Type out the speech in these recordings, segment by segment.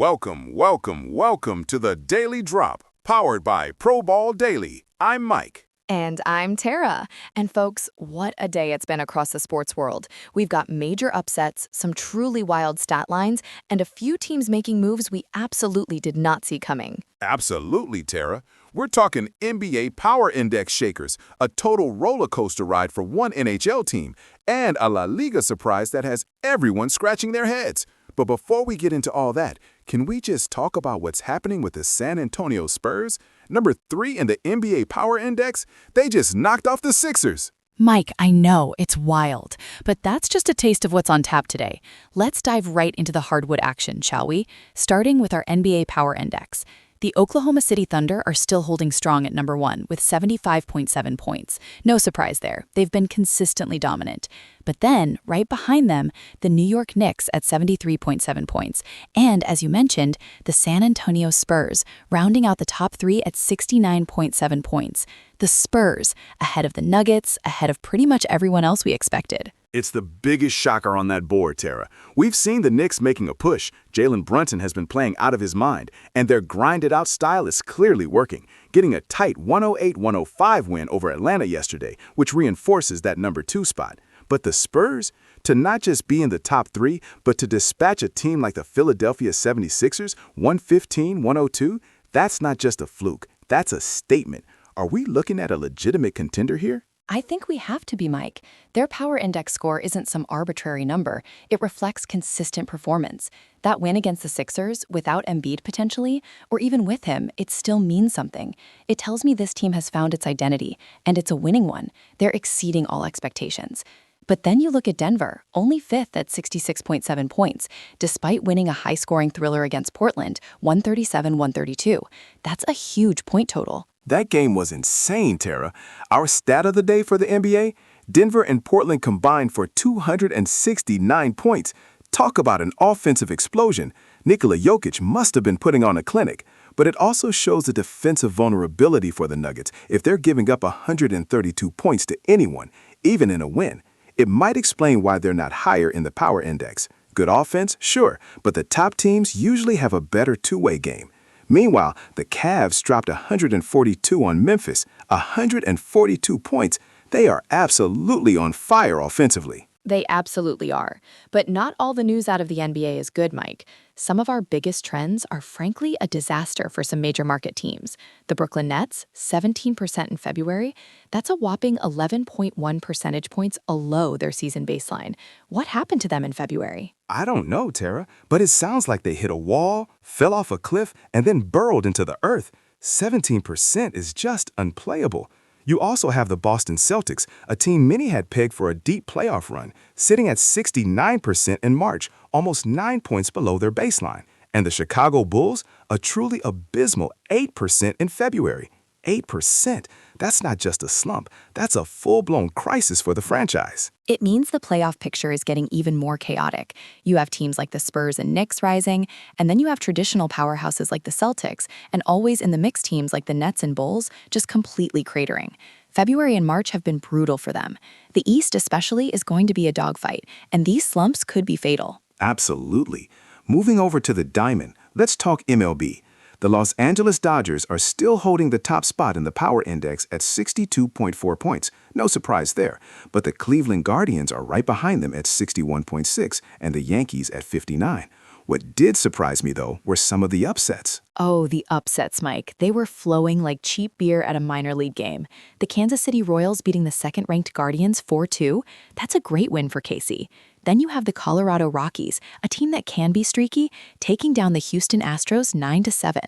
Welcome to the Daily Drop, powered by Pro Ball Daily. I'm Mike. And I'm Tara. And folks, what a day it's been across the sports world. We've got major upsets, some truly wild stat lines, and a few teams making moves we absolutely did not see coming. Absolutely, Tara. We're talking NBA Power Index shakers, a total roller coaster ride for one NHL team, and a La Liga surprise that has everyone scratching their heads. But before we get into all that, can we just talk about what's happening with the San Antonio Spurs? Number 3 in the NBA Power Index? They just knocked off the Sixers. Mike, I know, it's wild, but that's just a taste of what's on tap today. Let's dive right into the hardwood action, shall we? Starting with our NBA Power Index. The Oklahoma City Thunder are still holding strong at number 1 with 75.7 points. No surprise there. They've been consistently dominant. But then, right behind them, the New York Knicks at 73.7 points. And, as you mentioned, the San Antonio Spurs, rounding out the top 3 at 69.7 points. The Spurs, ahead of the Nuggets, ahead of pretty much everyone else we expected. It's the biggest shocker on that board, Tara. We've seen the Knicks making a push. Jalen Brunson has been playing out of his mind, and their grinded-out style is clearly working, getting a tight 108-105 win over Atlanta yesterday, which reinforces that number 2 spot. But the Spurs, to not just be in the top 3, but to dispatch a team like the Philadelphia 76ers, 115-102, that's not just a fluke, that's a statement. Are we looking at a legitimate contender here? I think we have to be, Mike. Their power index score isn't some arbitrary number. It reflects consistent performance. That win against the Sixers, without Embiid potentially, or even with him, it still means something. It tells me this team has found its identity, and it's a winning one. They're exceeding all expectations. But then you look at Denver, only 5th at 66.7 points, despite winning a high-scoring thriller against Portland, 137-132. That's a huge point total. That game was insane, Tara. Our stat of the day for the NBA, Denver and Portland combined for 269 points. Talk about an offensive explosion. Nikola Jokic must have been putting on a clinic. But it also shows the defensive vulnerability for the Nuggets if they're giving up 132 points to anyone, even in a win. It might explain why they're not higher in the power index. Good offense? Sure, but the top teams usually have a better two-way game. Meanwhile, the Cavs dropped 142 on Memphis, 142 points. They are absolutely on fire offensively. They absolutely are. But not all the news out of the NBA is good, Mike. Some of our biggest trends are frankly a disaster for some major market teams. The Brooklyn Nets, 17% in February. That's a whopping 11.1 percentage points below their season baseline. What happened to them in February? I don't know, Tara, but it sounds like they hit a wall, fell off a cliff, and then burrowed into the earth. 17% is just unplayable. You also have the Boston Celtics, a team many had pegged for a deep playoff run, sitting at 69% in March, almost 9 points below their baseline. And the Chicago Bulls, a truly abysmal 8% in February. 8%. That's not just a slump. That's a full-blown crisis for the franchise. It means the playoff picture is getting even more chaotic. You have teams like the Spurs and Knicks rising, and then you have traditional powerhouses like the Celtics, and always in the mix teams like the Nets and Bulls just completely cratering. February and March have been brutal for them. The East especially is going to be a dogfight, and these slumps could be fatal. Absolutely. Moving over to the diamond, let's talk MLB. The Los Angeles Dodgers are still holding the top spot in the power index at 62.4 points. No surprise there. But the Cleveland Guardians are right behind them at 61.6 and the Yankees at 59. What did surprise me, though, were some of the upsets. Oh, the upsets, Mike. They were flowing like cheap beer at a minor league game. The Kansas City Royals beating the second-ranked Guardians 4-2. That's a great win for KC. Then you have the Colorado Rockies, a team that can be streaky, taking down the Houston Astros 9-7.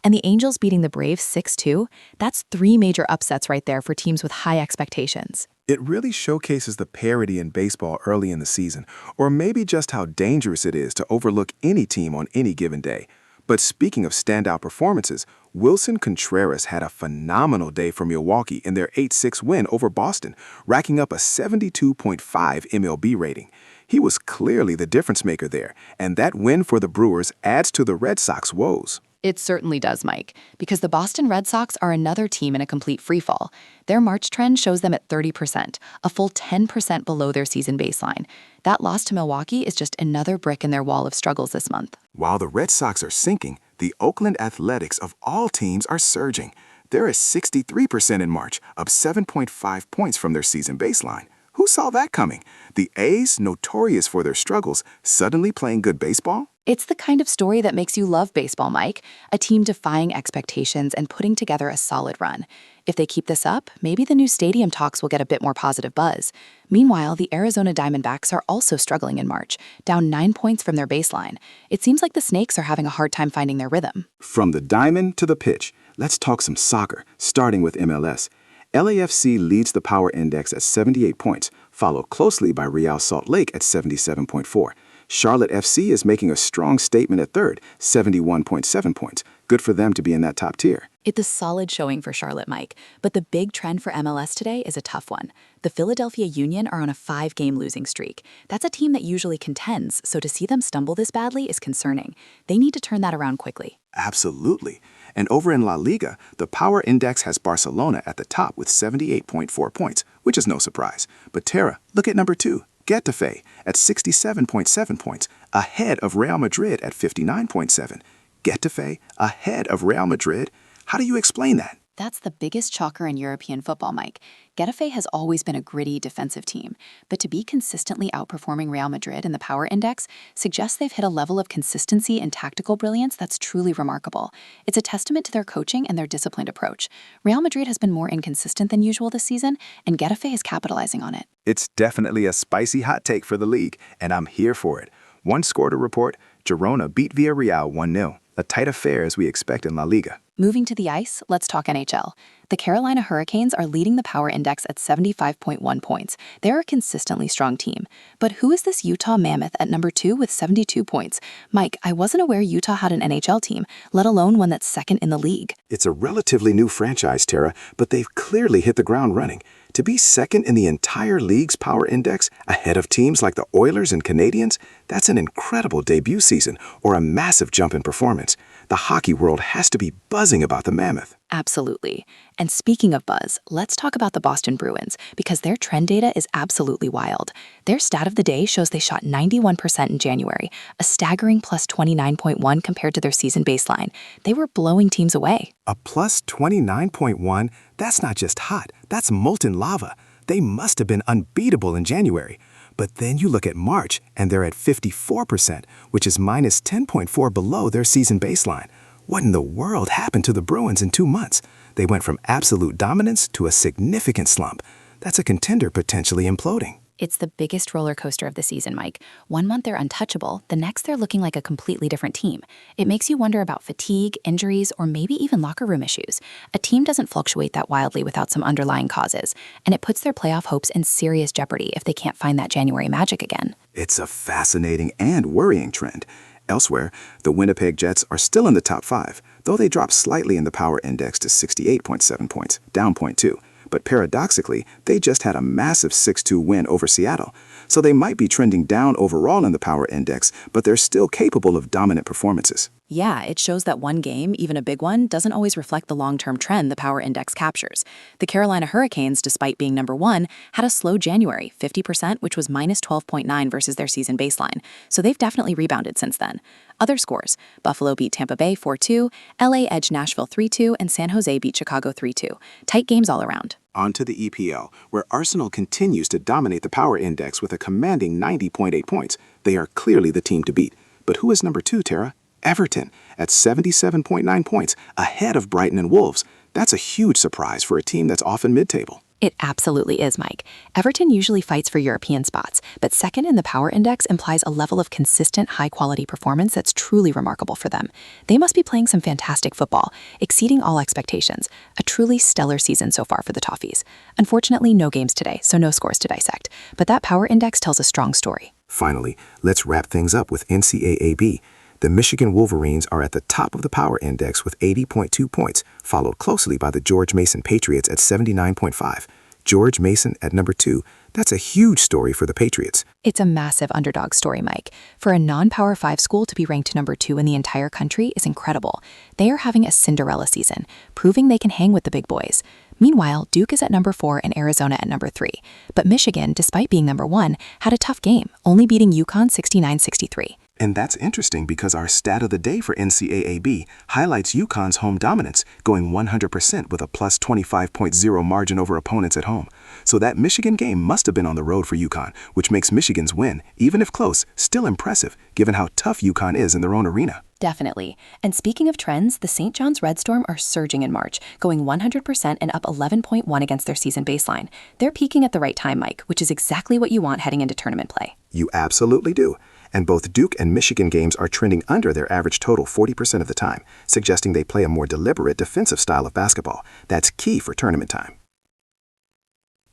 And the Angels beating the Braves 6-2. That's 3 major upsets right there for teams with high expectations. It really showcases the parity in baseball early in the season, or maybe just how dangerous it is to overlook any team on any given day. But speaking of standout performances, Wilson Contreras had a phenomenal day for Milwaukee in their 8-6 win over Boston, racking up a 72.5 MLB rating. He was clearly the difference maker there, and that win for the Brewers adds to the Red Sox woes. It certainly does, Mike, because the Boston Red Sox are another team in a complete freefall. Their March trend shows them at 30%, a full 10% below their season baseline. That loss to Milwaukee is just another brick in their wall of struggles this month. While the Red Sox are sinking, the Oakland Athletics of all teams are surging. They're at 63% in March, up 7.5 points from their season baseline. Who saw that coming? The A's, notorious for their struggles, suddenly playing good baseball? It's the kind of story that makes you love baseball, Mike, a team defying expectations and putting together a solid run. If they keep this up, maybe the new stadium talks will get a bit more positive buzz. Meanwhile, the Arizona Diamondbacks are also struggling in March, down 9 points from their baseline. It seems like the Snakes are having a hard time finding their rhythm. From the diamond to the pitch, let's talk some soccer, starting with MLS. LAFC leads the power index at 78 points, followed closely by Real Salt Lake at 77.4. Charlotte FC is making a strong statement at third, 71.7 points. Good for them to be in that top tier. It's a solid showing for Charlotte, Mike, but the big trend for MLS today is a tough one. The Philadelphia Union are on a 5-game losing streak. That's a team that usually contends, so to see them stumble this badly is concerning. They need to turn that around quickly. Absolutely. And over in La Liga, the power index has Barcelona at the top with 78.4 points, which is no surprise. But Tara, look at number 2. Getafe at 67.7 points, ahead of Real Madrid at 59.7. Getafe ahead of Real Madrid? How do you explain that? That's the biggest shocker in European football, Mike. Getafe has always been a gritty defensive team, but to be consistently outperforming Real Madrid in the power index suggests they've hit a level of consistency and tactical brilliance that's truly remarkable. It's a testament to their coaching and their disciplined approach. Real Madrid has been more inconsistent than usual this season, and Getafe is capitalizing on it. It's definitely a spicy hot take for the league, and I'm here for it. One score to report, Girona beat Villarreal 1-0. A tight affair as we expect in La Liga. Moving to the ice, let's talk NHL. The Carolina Hurricanes are leading the power index at 75.1 points. They're a consistently strong team. But who is this Utah Mammoth at number 2 with 72 points? Mike, I wasn't aware Utah had an NHL team, let alone one that's second in the league. It's a relatively new franchise, Tara, but they've clearly hit the ground running. To be second in the entire league's power index, ahead of teams like the Oilers and Canadiens, that's an incredible debut season or a massive jump in performance. The hockey world has to be buzzing about the Mammoth. Absolutely. And speaking of buzz, let's talk about the Boston Bruins, because their trend data is absolutely wild. Their stat of the day shows they shot 91% in January, a staggering plus 29.1 compared to their season baseline. They were blowing teams away. A plus 29.1? That's not just hot, that's molten lava. They must have been unbeatable in January. But then you look at March, and they're at 54%, which is minus 10.4 below their season baseline. What in the world happened to the Bruins in 2 months? They went from absolute dominance to a significant slump. That's a contender potentially imploding. It's the biggest roller coaster of the season, Mike. 1 month they're untouchable, the next they're looking like a completely different team. It makes you wonder about fatigue, injuries, or maybe even locker room issues. A team doesn't fluctuate that wildly without some underlying causes, and it puts their playoff hopes in serious jeopardy if they can't find that January magic again. It's a fascinating and worrying trend. Elsewhere, the Winnipeg Jets are still in the top 5, though they dropped slightly in the power index to 68.7 points, down 0.2. But paradoxically, they just had a massive 6-2 win over Seattle. So they might be trending down overall in the power index, but they're still capable of dominant performances. Yeah, it shows that one game, even a big one, doesn't always reflect the long-term trend the power index captures. The Carolina Hurricanes, despite being number 1, had a slow January, 50%, which was minus 12.9 versus their season baseline. So they've definitely rebounded since then. Other scores: Buffalo beat Tampa Bay 4-2, LA edged Nashville 3-2, and San Jose beat Chicago 3-2. Tight games all around. On to the EPL, where Arsenal continues to dominate the power index with a commanding 90.8 points. They are clearly the team to beat. But who is number 2, Tara? Everton at 77.9 points, ahead of Brighton and Wolves. That's a huge surprise for a team that's often mid-table. It absolutely is, Mike. Everton usually fights for European spots, but second in the power index implies a level of consistent, high-quality performance that's truly remarkable for them. They must be playing some fantastic football, exceeding all expectations. A truly stellar season so far for the Toffees. Unfortunately, no games today, so no scores to dissect. But that power index tells a strong story. Finally, let's wrap things up with NCAAB. The Michigan Wolverines are at the top of the power index with 80.2 points, followed closely by the George Mason Patriots at 79.5. George Mason at number 2. That's a huge story for the Patriots. It's a massive underdog story, Mike. For a non-Power 5 school to be ranked number 2 in the entire country is incredible. They are having a Cinderella season, proving they can hang with the big boys. Meanwhile, Duke is at number 4 and Arizona at number 3. But Michigan, despite being number 1, had a tough game, only beating UConn 69-63. And that's interesting because our stat of the day for NCAAB highlights UConn's home dominance, going 100% with a plus 25.0 margin over opponents at home. So that Michigan game must have been on the road for UConn, which makes Michigan's win, even if close, still impressive, given how tough UConn is in their own arena. Definitely. And speaking of trends, the St. John's Red Storm are surging in March, going 100% and up 11.1 against their season baseline. They're peaking at the right time, Mike, which is exactly what you want heading into tournament play. You absolutely do. And both Duke and Michigan games are trending under their average total 40% of the time, suggesting they play a more deliberate defensive style of basketball. That's key for tournament time.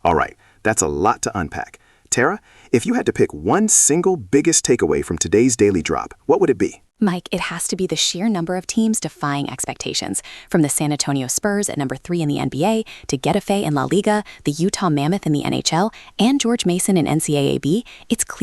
All right, that's a lot to unpack. Tara, if you had to pick one single biggest takeaway from today's Daily Drop, what would it be? Mike, it has to be the sheer number of teams defying expectations. From the San Antonio Spurs at number 3 in the NBA, to Getafe in La Liga, the Utah Mammoth in the NHL, and George Mason in NCAAB, it's clear